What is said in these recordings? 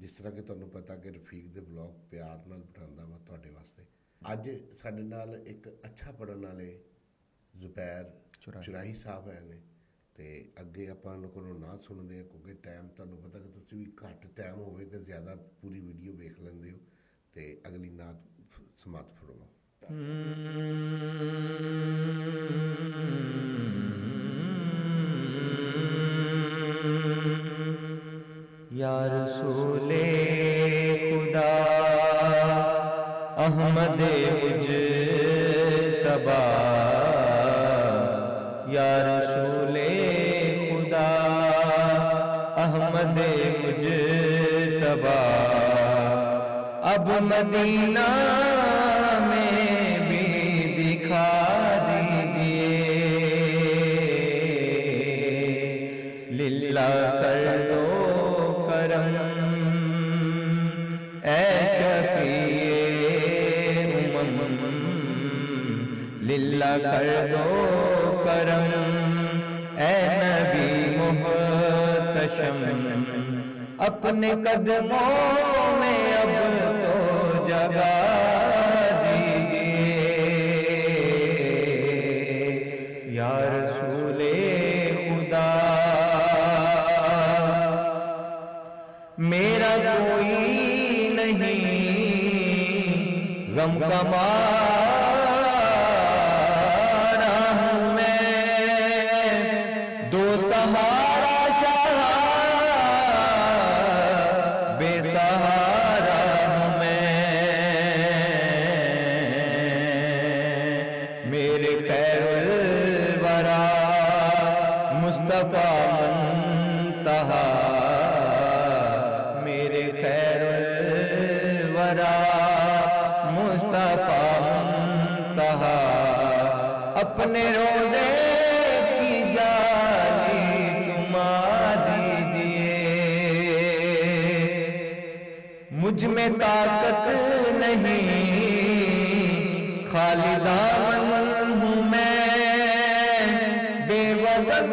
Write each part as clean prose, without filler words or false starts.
ਜਿਸ ਤਰ੍ਹਾਂ ਕਿ ਤੁਹਾਨੂੰ ਪਤਾ ਕਿ ਰਫੀਕ ਦੇ ਵਲੌਗ ਪਿਆਰ ਨਾਲ ਬਣਾਉਂਦਾ ਵਾ ਤੁਹਾਡੇ ਵਾਸਤੇ। ਅੱਜ ਸਾਡੇ ਨਾਲ ਇੱਕ ਅੱਛਾ ਪੜ੍ਹਨ ਵਾਲੇ ਜ਼ੁਬੈਰ ਚੁਰਾਹੀ ਸਾਹਿਬ ਹੈ ਨੇ ਅਤੇ ਅੱਗੇ ਆਪਾਂ ਉਹਨਾਂ ਕੋਲੋਂ ਨਾ ਸੁਣਦੇ ਹਾਂ ਕਿਉਂਕਿ ਟਾਈਮ ਤੁਹਾਨੂੰ ਪਤਾ ਕਿ ਤੁਸੀਂ ਵੀ ਘੱਟ ਟਾਈਮ ਹੋਵੇ ਤਾਂ ਜ਼ਿਆਦਾ ਪੂਰੀ ਵੀਡੀਓ ਵੇਖ ਲੈਂਦੇ ਹੋ ਅਤੇ ਅਗਲੀ ਨਾਤ ਸਮਾਤ ਫਰਮਾਓ। یا رسول خدا احمد مجتبی، یا رسول خدا احمد مجتبی، اب مدینہ میں بھی دکھا دیجئے، للہ کر دو کرم اے شفیع امم، للہ کر دو کرم اے نبی محتشم، اپنے قدموں میں اب تو جگہ دیجئے، یا رسول خدا میرا کوئی نہیں غم کا مارا ہوں میں، دو سہارا شاہ بے سہارا ہوں میں، میرے خیر الورا مصطفیٰ منتہا، خیر الورا مصطفیٰ منتہا، اپنے روزے کی جالی چما دیجئے، مجھ میں طاقت نہیں خالی دامن ہوں میں، بے وزن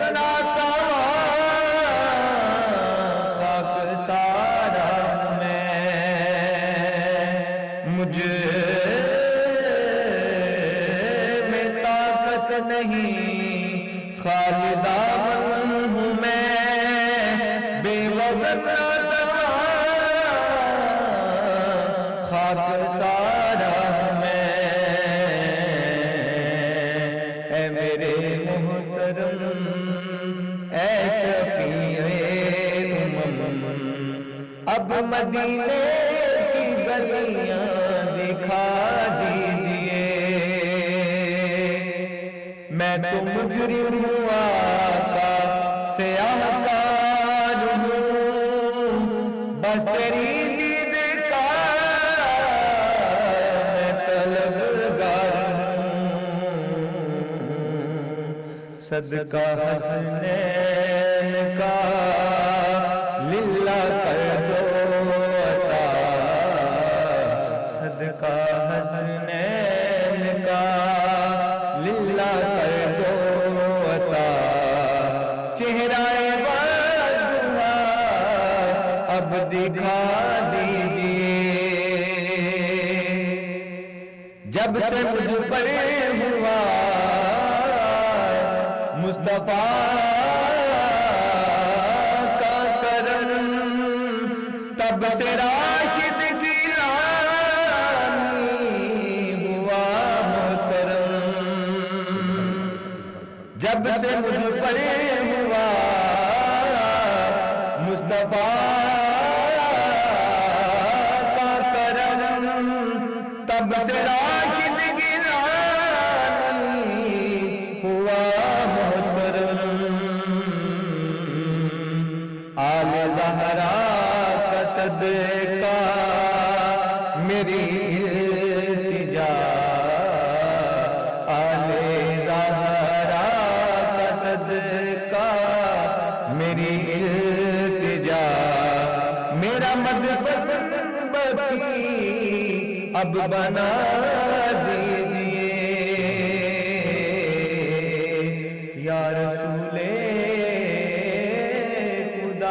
میں طاقت نہیں خالی دامن ہوں میں، بے وزن خاک سارا ہوں میں، اے میرے محترم اے شفیع امم، اب مدینے کی گلیاں دکھا دیجئے، میں تو مجرم ہوں آقا سیاہ کار ہوں، بس تیری دید کا میں طلبگار ہوں، صدقہ حسنین کا للہ کر دو عطا، صدقہ حسنین کا للہ کر دو عطا، چہرہ بدھا اب دکھا دیجئے، جب سے مجھ پر ہوا مصطفیٰ کا کرم، تب سے راشد کی جب سے مجھ پر ہوا مصطفیٰ کا کرم، تب سے راشد کی رانی ہوا محترم، آل زہرا کا صدقہ میری التجا، آل زہرا صدقہ میری التجا، میرا مدفن بقی اب بنا دیجئے، یا رسول خدا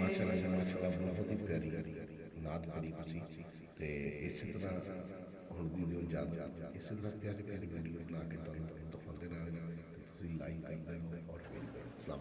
ਮਾਸ਼ਾਅੱਲਾ ਬਹੁਤ ਹੀ ਪਿਆਰੀ ਨਾਤ ਕਰੀ ਤੁਸੀਂ ਤੇ ਇਸੇ ਤਰ੍ਹਾਂ ਹੁਣ ਦੀ ਜੋ ਯਾਦ ਇਸੇ ਤਰ੍ਹਾਂ ਪਿਆਰੀ ਪਿਆਰੀ ਵੀਡੀਓ ਬਣਾ ਕੇ ਤੁਹਾਨੂੰ ਦਿਖਾਉਂਦੇ ਰਹਾਂਗੇ। ਤੁਸੀਂ ਲਾਈਕ ਕਰਦੇ ਰਹੋ ਔਰ ਸਲਾਮ।